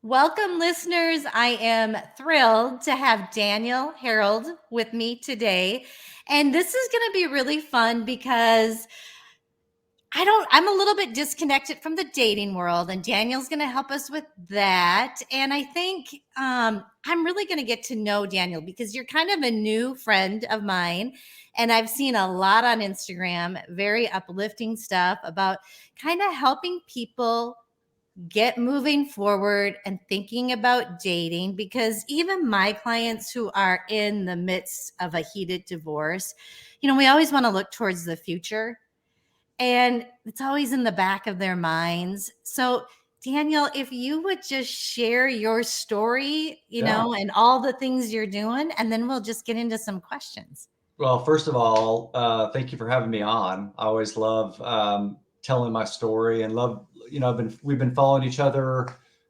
Welcome, listeners. I am thrilled to have Daniel Herrold with me today. And this is going to be really fun because I'm a little bit disconnected from the dating world, and Daniel's going to help us with that. And I think I'm really going to get to know Daniel because you're kind of a new friend of mine. And I've seen a lot on Instagram, very uplifting stuff about kind of helping people get moving forward and thinking about dating, because even my clients who are in the midst of a heated divorce, we always want to look towards the future, and it's always in the back of their minds. So Daniel, if you would just share your story, Yeah. and all the things you're doing, and then we'll just get into some questions. Well, first of all, thank you for having me on. I always love telling my story and love, we've been following each other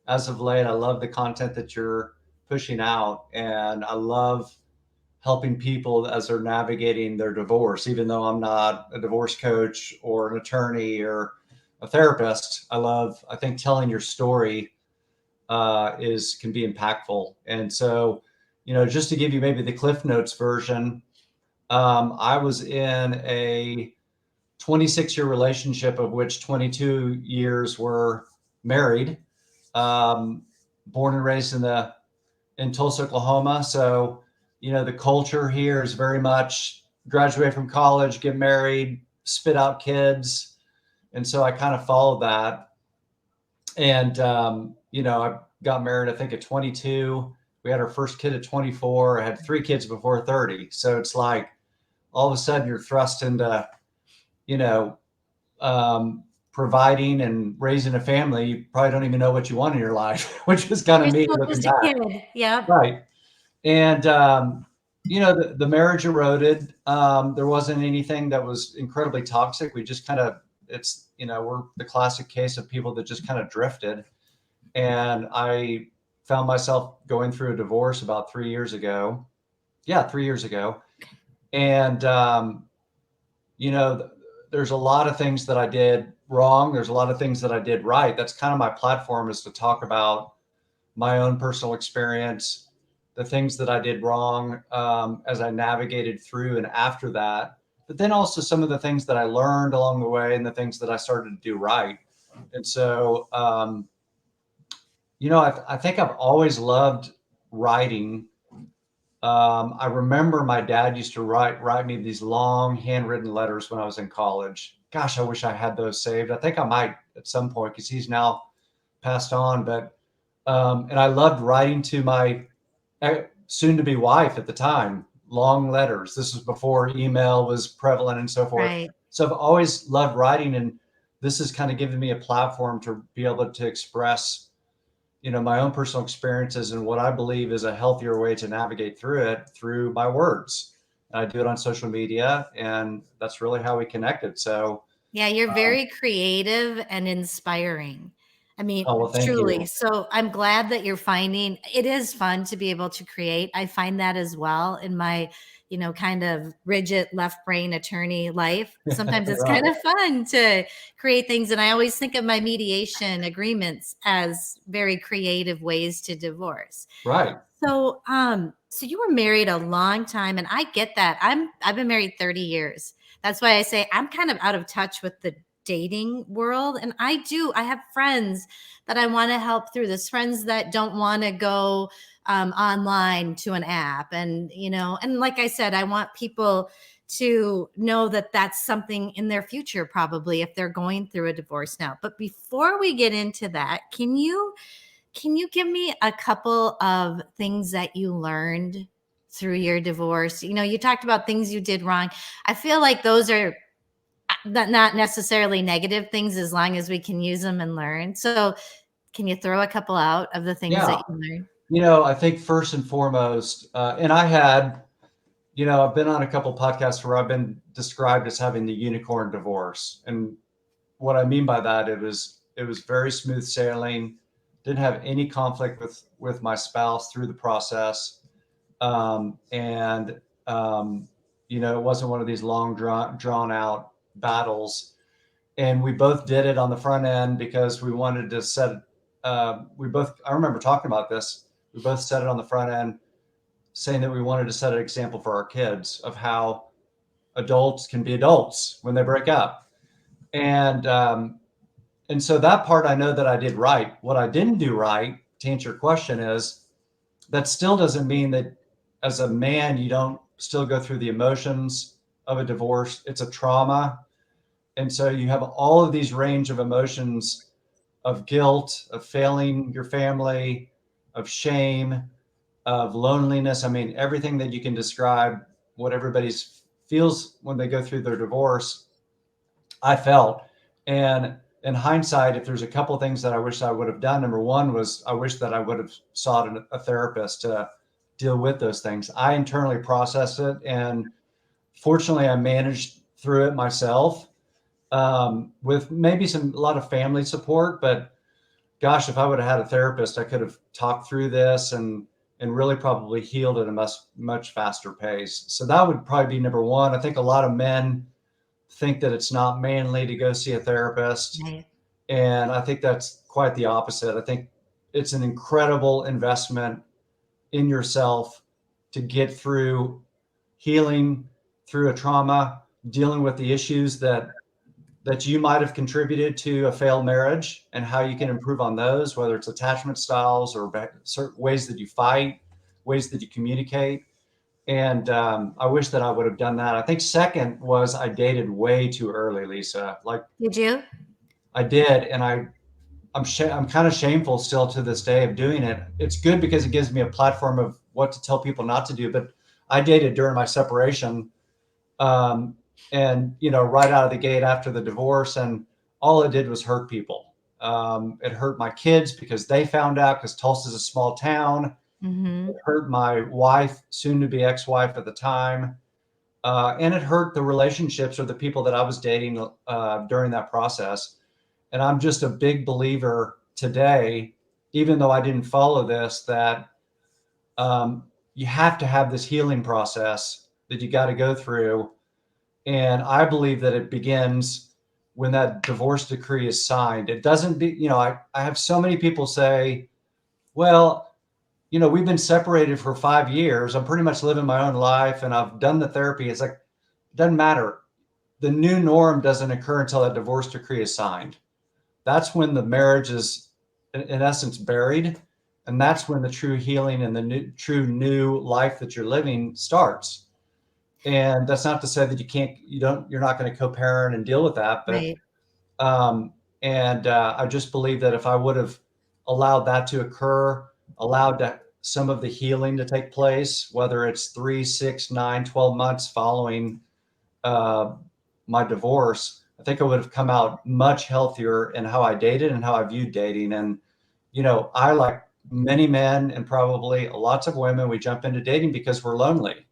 as of late. I love the content that you're pushing out, and I love helping people as they're navigating their divorce. Even though I'm not a divorce coach or an attorney or a therapist, I think telling your story is can be impactful. And so, just to give you maybe the Cliff Notes version. I was in a 26-year relationship, of which 22 years were married. Um, Born and raised in Tulsa, Oklahoma. So, the culture here is very much graduate from college, get married, spit out kids, and so I kind of followed that. And I got married, I think, at 22. We had our first kid at 24. I had 3 kids before 30. So it's like all of a sudden you're thrust into, you know, providing and raising a family. You probably don't even know what you want in your life, which is kind of You're neat still looking just a back. kid. Yep. Right. And, the marriage eroded. There wasn't anything that was incredibly toxic. We just kind of, we're the classic case of people that just kind of drifted. And I found myself going through a divorce about 3 years ago. Yeah, 3 years ago. And, you know, there's a lot of things that I did wrong. There's a lot of things that I did right. That's kind of my platform, is to talk about my own personal experience, the things that I did wrong as I navigated through and after that, but then also some of the things that I learned along the way and the things that I started to do right. And so, I think I've always loved writing. I remember my dad used to write me these long handwritten letters when I was in college. Gosh, I wish I had those saved. I think I might at some point, because he's now passed on. But and I loved writing to my soon-to-be wife at the time, long letters. This was before email was prevalent and so forth. Right. So I've always loved writing, and this has kind of given me a platform to be able to express my own personal experiences and what I believe is a healthier way to navigate through it through my words. And I do it on social media, and that's really how we connected. So, Yeah, you're um, very creative and inspiring. I mean, oh, well, thank truly. you. So I'm glad that you're finding it is fun to be able to create. I find that as well in my, kind of rigid left brain attorney life. Sometimes it's kind Right, of fun to create things. And I always think of my mediation agreements as very creative ways to divorce. right. So you were married a long time, and I get that. I've been married 30 years. That's why I say I'm kind of out of touch with the dating world. And I have friends that I want to help through this, friends that don't want to go online to an app. And, and like I said, I want people to know that that's something in their future, probably if they're going through a divorce now. But before we get into that, can you give me a couple of things that you learned through your divorce? You talked about things you did wrong. I feel like those are not necessarily negative things, as long as we can use them and learn. So, can you throw a couple out of the things that Yeah. you learned? I think first and foremost, and I've been on a couple podcasts where I've been described as having the unicorn divorce. And what I mean by that, it was very smooth sailing, didn't have any conflict with my spouse through the process. And it wasn't one of these long drawn out battles. And we both did it on the front end because we wanted to set I remember talking about this. We both said it on the front end, saying that we wanted to set an example for our kids of how adults can be adults when they break up. And, um, and so that part I know that I did right. What I didn't do right, to answer your question, is that still doesn't mean that as a man, you don't still go through the emotions of a divorce. It's a trauma. And so you have all of these range of emotions of guilt, of failing your family, of shame, of loneliness. I mean, everything that you can describe what everybody's feels when they go through their divorce, I felt. And in hindsight, if there's a couple of things that I wish I would have done, number one was I wish that I would have sought a therapist to deal with those things. I internally processed it, and fortunately, I managed through it myself, with maybe a lot of family support. But gosh, if I would have had a therapist, I could have talked through this and really probably healed at a much faster pace. So that would probably be number one. I think a lot of men think that it's not manly to go see a therapist, Right. and I think that's quite the opposite. I think it's an incredible investment in yourself to get through healing through a trauma, dealing with the issues that you might have contributed to a failed marriage and how you can improve on those, whether it's attachment styles or certain ways that you fight, ways that you communicate. And I wish that I would have done that. I think second was I dated way too early, Lisa. Like Did you? I did, and I'm kind of shameful still to this day of doing it. It's good because it gives me a platform of what to tell people not to do. But I dated during my separation, um, and right out of the gate after the divorce, and all it did was hurt people. It hurt my kids because they found out, because Tulsa's a small town. Mm-hmm. It hurt my wife, soon to be ex-wife at the time, and it hurt the relationships or the people that I was dating during that process. And I'm just a big believer today, even though I didn't follow this, that you have to have this healing process that you got to go through. And I believe that it begins when that divorce decree is signed. It doesn't be, I have so many people say, well, we've been separated for 5 years. I'm pretty much living my own life and I've done the therapy. It's like, it doesn't matter. The new norm doesn't occur until that divorce decree is signed. That's when the marriage is, in essence, buried. And that's when the true healing and the true new life that you're living starts. And that's not to say that you're not going to co-parent and deal with that. But, Right. um, I just believe that if I would have allowed that to occur, allowed some of the healing to take place, whether it's 3, 6, 9, 12 months following uh, my divorce, I think I would have come out much healthier in how I dated and how I viewed dating. And, I, like many men and probably lots of women, we jump into dating because we're lonely.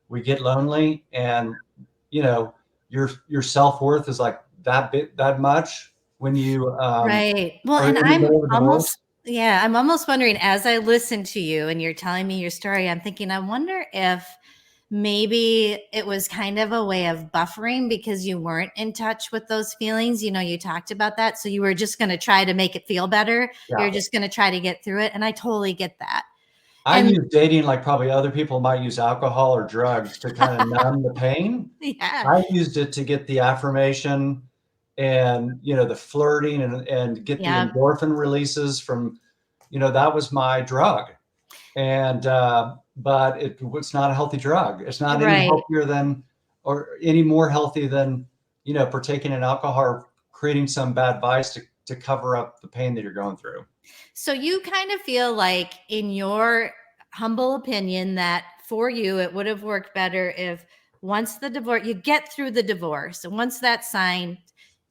We get lonely, and, you know, your self-worth is like that much when you Right. Well, are and in the I'm middle of a divorce. almost, yeah, I'm almost wondering as I listen to you and you're telling me your story, I'm thinking, I wonder if maybe it was kind of a way of buffering because you weren't in touch with those feelings. You talked about that. So you were just going to try to make it feel better. You're Yeah. just going to try to get through it. And I totally get that. I And use dating like probably other people might use alcohol or drugs to kind of numb the pain. yeah, I used it to get the affirmation and, the flirting and get the yeah, endorphin releases from, that was my drug. And, but it was not a healthy drug. It's not any right. healthier than, or any more healthy than, partaking in alcohol or creating some bad vice to cover up the pain that you're going through. So you kind of feel like, in your humble opinion, that for you, it would have worked better if once the divorce, you get through the divorce, and once that's signed,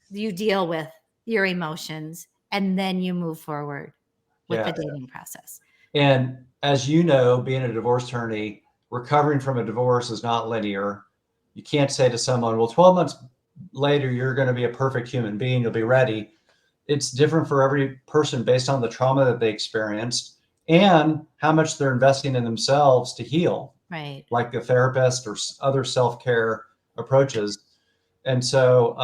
you deal with your emotions and then you move forward with the Yeah. dating process. And as you know, being a divorce attorney, recovering from a divorce is not linear. You can't say to someone, well, 12 months later, you're going to be a perfect human being, you'll be ready. It's different for every person based on the trauma that they experienced and how much they're investing in themselves to heal, Right. like the therapist or other self-care approaches. And so,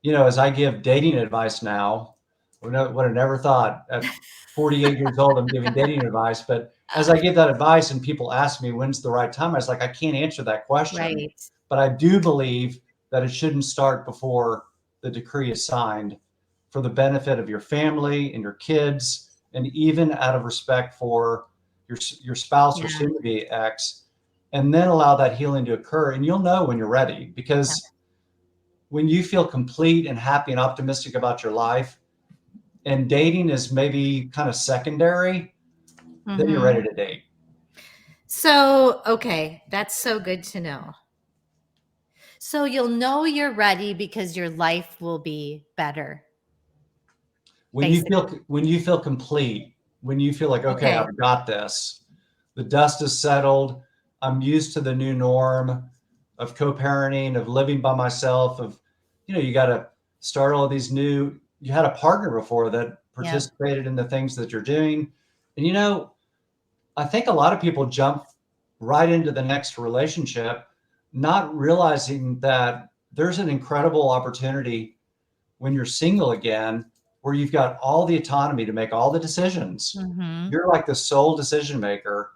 as I give dating advice now, would have never thought at 48 years old I'm giving dating advice. But as I give that advice and people ask me when's the right time, I was like, I can't answer that question. Right. But I do believe that it shouldn't start before the decree is signed, for the benefit of your family and your kids, and even out of respect for your spouse or Yeah. soon to be ex, and then allow that healing to occur. And you'll know when you're ready, Yeah. because when you feel complete and happy and optimistic about your life, and dating is maybe kind of secondary, then you're Hmm. ready to date. So, okay, that's so good to know. So you'll know you're ready because your life will be better, basically. When you feel complete, when you feel like, okay, Okay. I've got this, the dust is settled, I'm used to the new norm of co-parenting, of living by myself, of, you got to start all these new, you had a partner before that Yep. participated in the things that you're doing. And, I think a lot of people jump right into the next relationship, not realizing that there's an incredible opportunity when you're single again, where you've got all the autonomy to make all the decisions. Hmm. You're like the sole decision maker.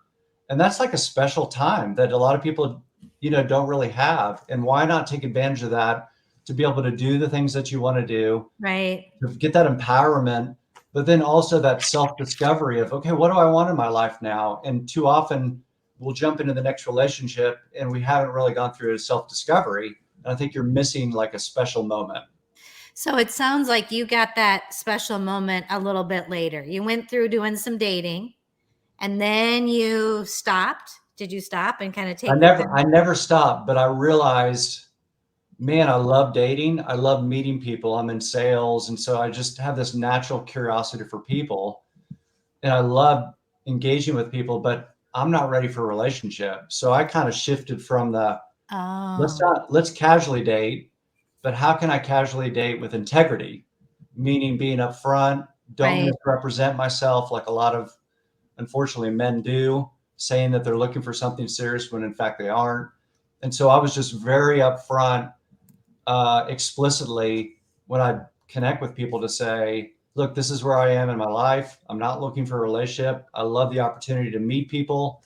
And that's like a special time that a lot of people, don't really have. And why not take advantage of that to be able to do the things that you want to do, Right. to get that empowerment, but then also that self discovery of, okay, what do I want in my life now? And too often we'll jump into the next relationship and we haven't really gone through a self discovery. And I think you're missing like a special moment. So it sounds like you got that special moment a little bit later. You went through doing some dating and then you stopped. Did you stop and kind of I take the never, time? I never stopped, but I realized, man, I love dating. I love meeting people. I'm in sales. And so I just have this natural curiosity for people, and I love engaging with people, but I'm not ready for a relationship. So I kind of shifted from the, Oh, let's casually date, but how can I casually date with integrity? Meaning being upfront, don't right. misrepresent myself like a lot of, unfortunately, men do, saying that they're looking for something serious when in fact they aren't. And so I was just very upfront, explicitly, when I connect with people, to say, look, this is where I am in my life. I'm not looking for a relationship. I love the opportunity to meet people,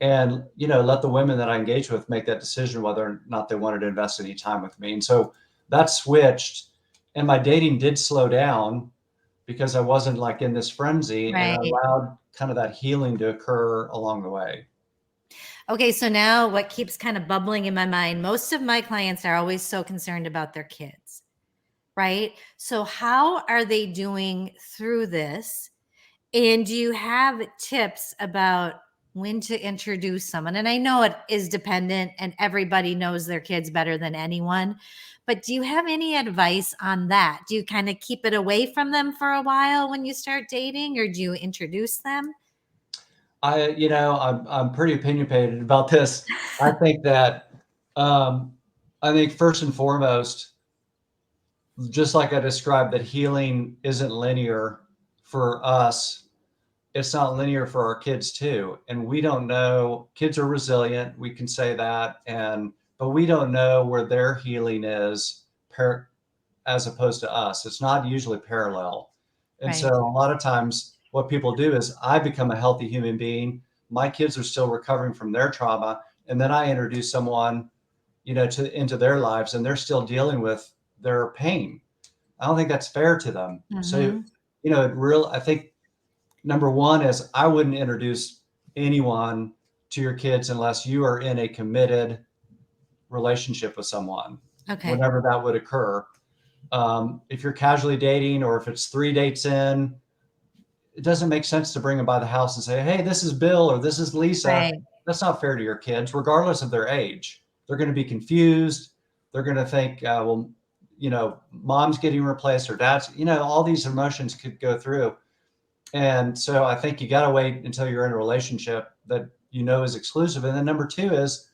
and, let the women that I engage with make that decision whether or not they wanted to invest any time with me. And so that switched, and my dating did slow down because I wasn't like in this frenzy, and I Right. allowed kind of that healing to occur along the way. Okay, so now what keeps kind of bubbling in my mind, most of my clients are always so concerned about their kids, right? So how are they doing through this? And do you have tips about when to introduce someone? And I know it is dependent and everybody knows their kids better than anyone, but do you have any advice on that? Do you kind of keep it away from them for a while when you start dating, or do you introduce them? I'm pretty opinionated about this. I think that, um, I think first and foremost, just like I described, that healing isn't linear for us. It's not linear for our kids too. And we don't know, kids are resilient. We can say that. But we don't know where their healing is as opposed to us. It's not usually parallel. And so Right. a lot of times what people do is, I become a healthy human being. My kids are still recovering from their trauma. And then I introduce someone, into their lives, and they're still dealing with their pain. I don't think that's fair to them. So, Hmm. I think number one is, I wouldn't introduce anyone to your kids unless you are in a committed relationship with someone, Okay. whenever that would occur. If you're casually dating, or if it's 3 dates in, it doesn't make sense to bring them by the house and say, hey, this is Bill or this is Lisa. Right. That's not fair to your kids, regardless of their age. They're going to be confused. They're going to think, well, mom's getting replaced, or dad's, all these emotions could go through. And so I think you got to wait until you're in a relationship that is exclusive. And then number two is,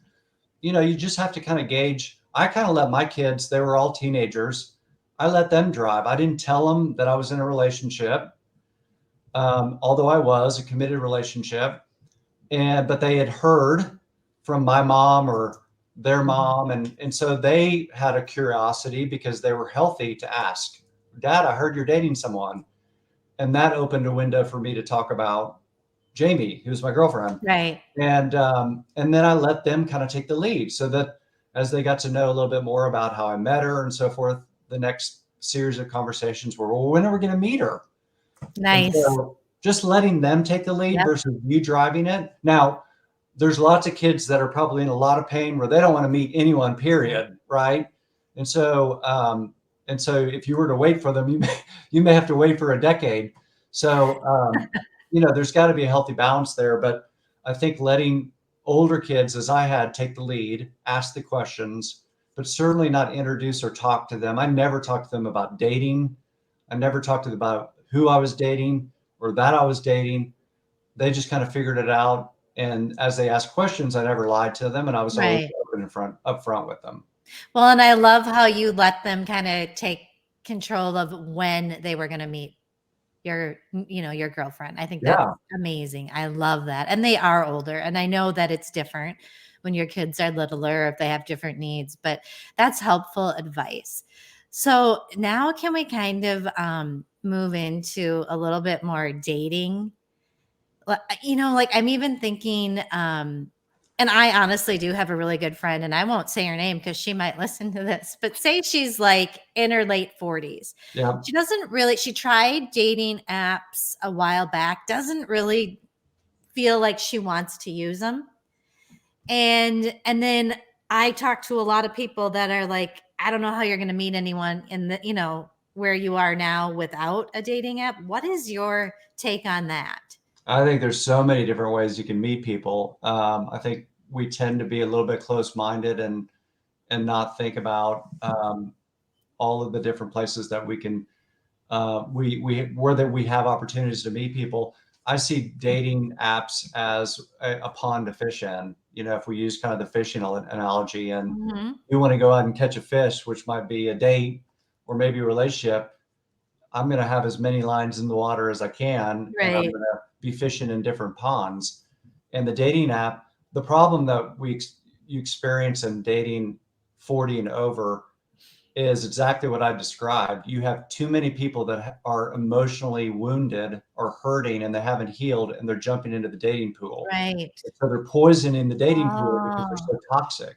you just have to kind of gauge. I kind of let my kids, they were all teenagers. I let them drive. I didn't tell them that I was in a relationship, although I was a committed relationship. But they had heard from my mom or their Mhm. mom, and so they had a curiosity, because they were healthy, to ask, Dad, I heard you're dating someone. And that opened a window for me to talk about Jamie, who's my girlfriend. Right. And then I let them kind of take the lead, so that as they got to know a little bit more about how I met her and so forth, the next series of conversations were, well, when are we going to meet her? And Nice. so just letting them take the lead Yep. versus you driving it. Now, there's lots of kids that are probably in a lot of pain where they don't want to meet anyone, period, right? And so, if you were to wait for them, you may have to wait for a decade. So, there's got to be a healthy balance there. But I think letting older kids, as I had, take the lead, ask the questions, but certainly not introduce or talk to them. I never talked to them about dating. I never talked to them about who I was dating or that I was dating. They just kind of figured it out. And as they asked questions, I never lied to them, and I was always Right. open up front with them. Well, and I love how you let them kind of take control of when they were going to meet your girlfriend. I think that's Yeah, amazing. I love that. And they are older. And I know that it's different when your kids are littler, if they have different needs, but that's helpful advice. So now can we kind of move into a little bit more dating? Like I'm even thinking, and I honestly do have a really good friend, and I won't say her name because she might listen to this, but say she's like in her late 40s. yeah. She tried dating apps a while back, doesn't really feel like she wants to use them. And then I talk to a lot of people that are like, I don't know how you're going to meet anyone in where you are now without a dating app. What is your take on that? I think there's so many different ways you can meet people. I think we tend to be a little bit close-minded and not think about all of the different places that we can we have opportunities to meet people. I see dating apps as a pond to fish in. If we use kind of the fishing analogy, and Mhm. you want to go out and catch a fish, which might be a date or maybe a relationship, I'm going to have as many lines in the water as I can, and I'm Right. going to be fishing in different ponds. And the dating app, the problem that you experience in dating 40 and over is exactly what I described. You have too many people that are emotionally wounded or hurting, and they haven't healed, and they're jumping into the dating pool. Right. So they're poisoning the dating pool because they're Oh. so toxic.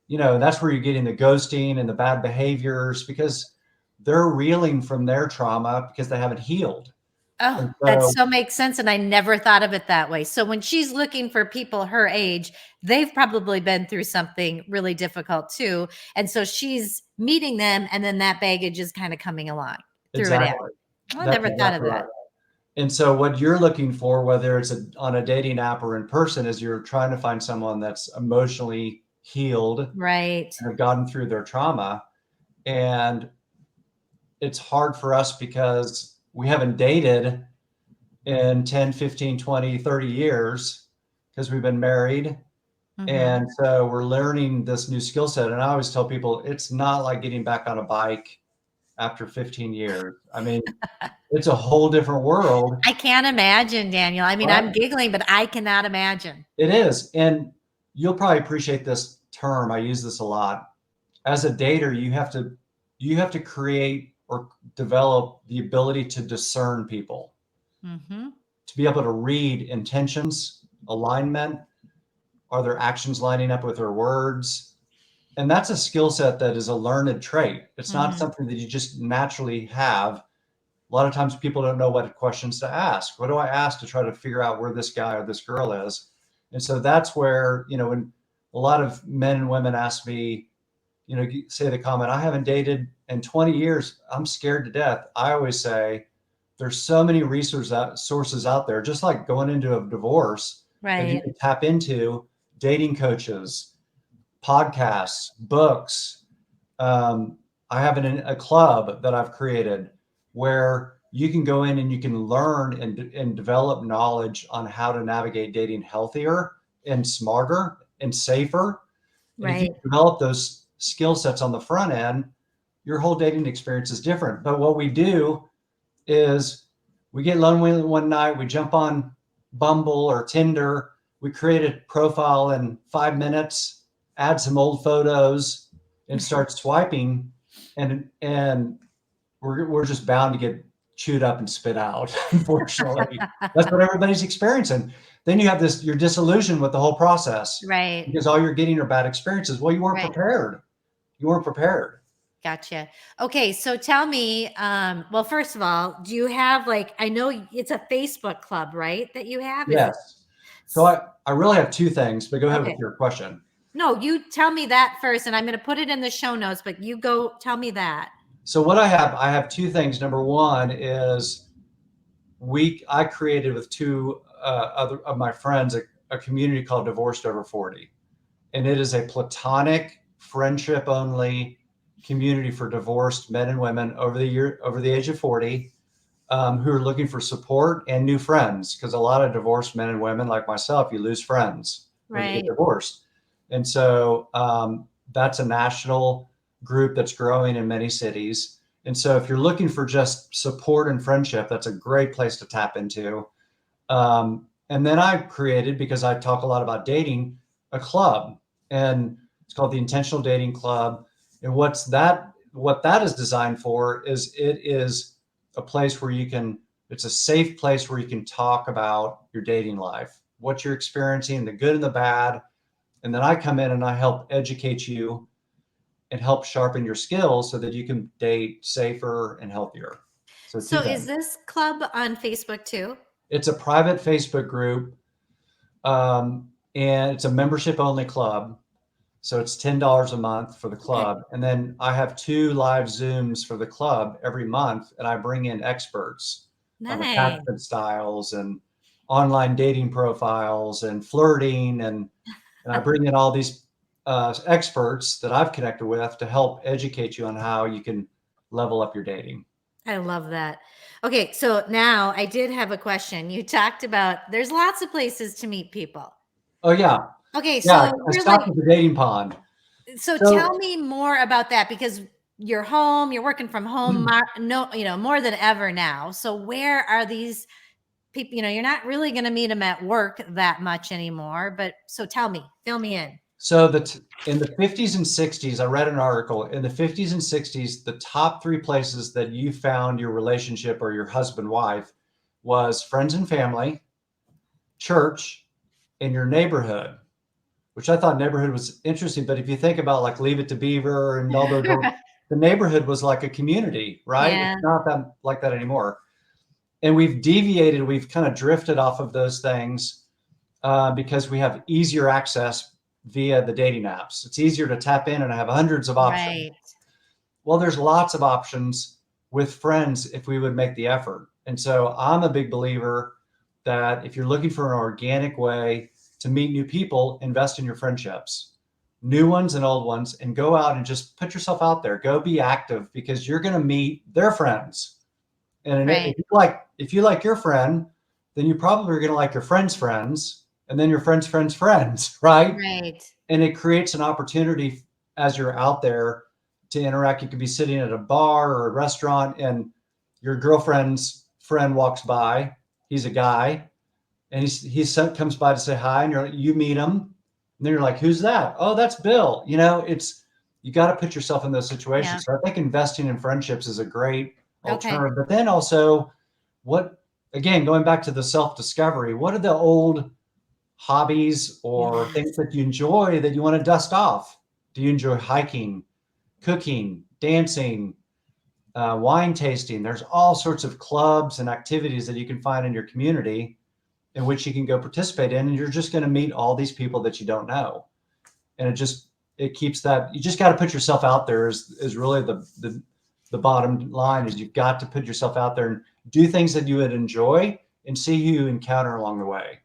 That's where you're getting the ghosting and the bad behaviors, because they're reeling from their trauma because they haven't healed. Oh, And that so, so makes sense, and I never thought of it that way. So when she's looking for people her age, they've probably been through something really difficult too, and so she's meeting them, and then that baggage is kinda coming along through it app. exactly. I That's never thought of exactly that. right. And so what you're looking for, whether it's on a dating app or in person, is you're trying to find someone that's emotionally healed and Right. have gotten through their trauma. And it's hard for us because we haven't dated in 10, 15, 20, 30 years because we've been married. Mhm. And so we're learning this new skill set. And I always tell people it's not like getting back on a bike after 15 years. I mean, it's a whole different world. I can't imagine, Daniel. I mean, Right? I'm giggling, but I cannot imagine. It is. And you'll probably appreciate this term. I use this a lot. As a dater, you have to create or develop the ability to discern people, Mhm. to be able to read intentions, alignment, are their actions lining up with their words? And that's a skill set that is a learned trait. It's not Mhm. something that you just naturally have. A lot of times people don't know what questions to ask. What do I ask to try to figure out where this guy or this girl is? And so that's where, when a lot of men and women ask me, say the comment, I haven't dated in 20 years, I'm scared to death. I always say, there's so many sources out there, just like going into a divorce, that you Right. can tap into: dating coaches, podcasts, books. I have a club that I've created where you can go in and you can learn and develop knowledge on how to navigate dating healthier and smarter and safer. And if you Right. develop those skill sets on the front end, your whole dating experience is different. But what we do is we get lonely one night, we jump on Bumble or Tinder, we create a profile in 5 minutes, add some old photos, and start swiping, and we're just bound to get chewed up and spit out. Unfortunately, that's what everybody's experiencing. Then you have this, you're disillusioned with the whole process Right. because all you're getting are bad experiences. Well, you weren't Right. prepared. You weren't prepared. Gotcha. Okay, so tell me, well, first of all, do you have like, I know it's a Facebook club, right? That you have? Is it? Yes. So I really have two things, but go ahead with Okay. your question. No, you tell me that first, and I'm going to put it in the show notes, but you go tell me that. So what I have two things. Number one is I created with two other of my friends a community called Divorced Over 40. And it is a platonic friendship only community for divorced men and women over the age of 40 who are looking for support and new friends, because a lot of divorced men and women like myself, you lose friends when you get Right. divorced. And so that's a national group that's growing in many cities. And so if you're looking for just support and friendship, that's a great place to tap into. And then I created, because I talk a lot about dating, a club, and it's called the Intentional Dating Club. And what that is designed for is it is a place where it's a safe place where you can talk about your dating life, what you're experiencing, the good and the bad. And then I come in and I help educate you and help sharpen your skills so that you can date safer and healthier. So two So is things. this club on Facebook too? It's a private Facebook group, and it's a membership only club. So it's $10 a month for the Okay. club. And then I have 2 live Zooms for the club every month, and I bring in experts of Nice. attachment styles and online dating profiles and flirting. And I bring in all these experts that I've connected with to help educate you on how you can level up your dating. I love that. Okay, so now I did have a question. You talked about there's lots of places to meet people. Oh, yeah. Okay, Yeah. so I you're like, stopped at the dating pond. so So, tell me more about that because you're home, you're working from home, no, more than ever now. So where are these people? You're not really going to meet them at work that much anymore. But so tell me, fill me in. So in the 50s and 60s, I read an article. In the 50s and 60s, the top 3 places that you found your relationship or your husband, wife was friends and family, church, and your neighborhood, which I thought neighborhood was interesting. But if you think about like Leave It to Beaver and all those, the neighborhood was like a community, right? Yeah, It's not that like that anymore. And we've kind of drifted off of those things because we have easier access via the dating apps. It's easier to tap in and have hundreds of options. right. Well, there's lots of options with friends if we would make the effort. And so I'm a big believer that if you're looking for an organic way to meet new people, invest in your friendships, new ones and old ones, and go out and just put yourself out there. Go be active because you're going to meet their friends. And Right. if you like your friend, then you probably are going to like your friend's friends, and then your friend's friends, right? Right. And it creates an opportunity as you're out there to interact. You could be sitting at a bar or a restaurant, and your girlfriend's friend walks by. He's a guy, and comes by to say hi, and you meet him, and then you're like, "Who's that?" "Oh, that's Bill." You got to put yourself in those Yeah. situations. So I think investing in friendships is a great Okay. alternative. But then also, what again, going back to the self discovery, what are the old hobbies or things Yes. that you enjoy that you want to dust off? Do you enjoy hiking, cooking, dancing, wine tasting? There's all sorts of clubs and activities that you can find in your community in which you can go participate in, and you're just going to meet all these people that you don't know. And it keeps that, you just got to put yourself out there is really the bottom line. Is you've got to put yourself out there and do things that you would enjoy and see who you encounter along the way.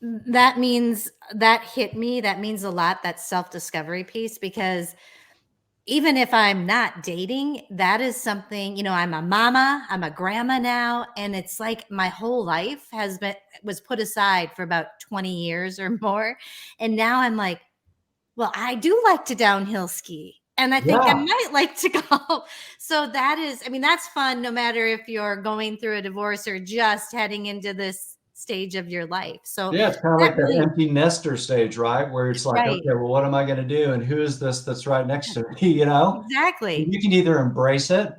That means that hit me. That means a lot, that self-discovery piece, because even if I'm not dating, that is something, I'm a mama, I'm a grandma now, and it's like my whole life was put aside for about 20 years or more. And now I'm like, well, I do like to downhill ski. And I think I Yeah. might like to go. So that's fun no matter if you're going through a divorce or just heading into this stage of your life. So Yeah, it's kind of that like that really, empty nester stage, right? Where it's like, right. okay, well, what am I going to do? And who is this that's right next to me? Exactly. You can either embrace it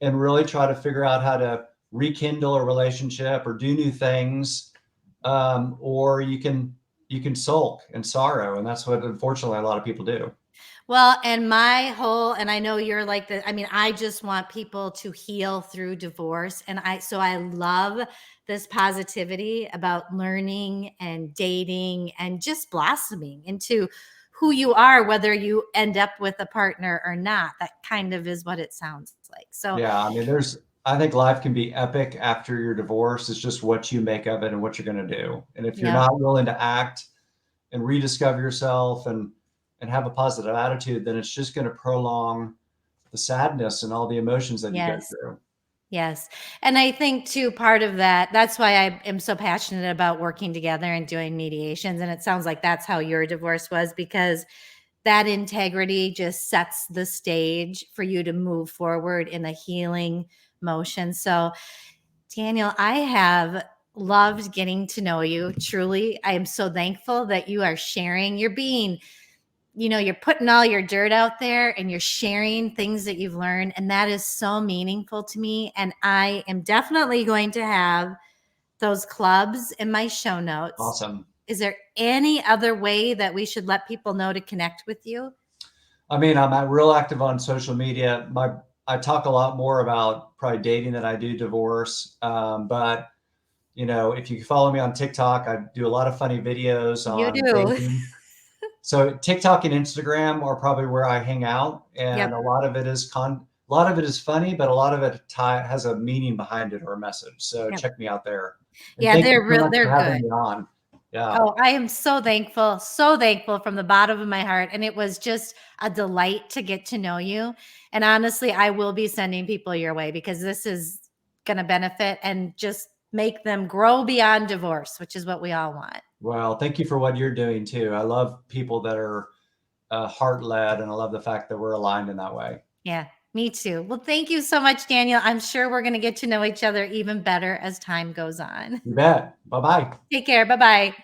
and really try to figure out how to rekindle a relationship or do new things. Or you can sulk and sorrow, and that's what unfortunately a lot of people do. Well, and and I know you're like the, I mean, I just want people to heal through divorce. And so I love this positivity about learning and dating and just blossoming into who you are, whether you end up with a partner or not. That kind of is what it sounds like. So, Yeah, I mean, I think life can be epic after your divorce. It's just what you make of it and what you're going to do. And if you're yeah, not willing to act and rediscover yourself and have a positive attitude, then it's just going to prolong the sadness and all the emotions that you go yes. through. Yes. And I think too, part of that's why I am so passionate about working together and doing mediations. And it sounds like that's how your divorce was, because that integrity just sets the stage for you to move forward in a healing motion. So, Daniel, I have loved getting to know you. Truly, I am so thankful that you are sharing. You're putting all your dirt out there and you're sharing things that you've learned. And that is so meaningful to me. And I am definitely going to have those clubs in my show notes. Awesome. Is there any other way that we should let people know to connect with you? I mean, I'm real active on social media. I talk a lot more about probably dating than I do divorce. But if you follow me on TikTok, I do a lot of funny videos You on do. dating. So TikTok and Instagram are probably where I hang out, and Yep. a lot of it is funny, but a lot of it has a meaning behind it or a message. So Yep. check me out there. And Yeah, thank you so much for they're having good. me on. Yeah. Oh, I am so thankful from the bottom of my heart. And it was just a delight to get to know you. And honestly, I will be sending people your way because this is going to benefit and just make them grow beyond divorce, which is what we all want. Well, thank you for what you're doing too. I love people that are heart led, and I love the fact that we're aligned in that way. Yeah, me too. Well, thank you so much, Daniel. I'm sure we're going to get to know each other even better as time goes on. You bet. Bye bye. Take care. Bye bye.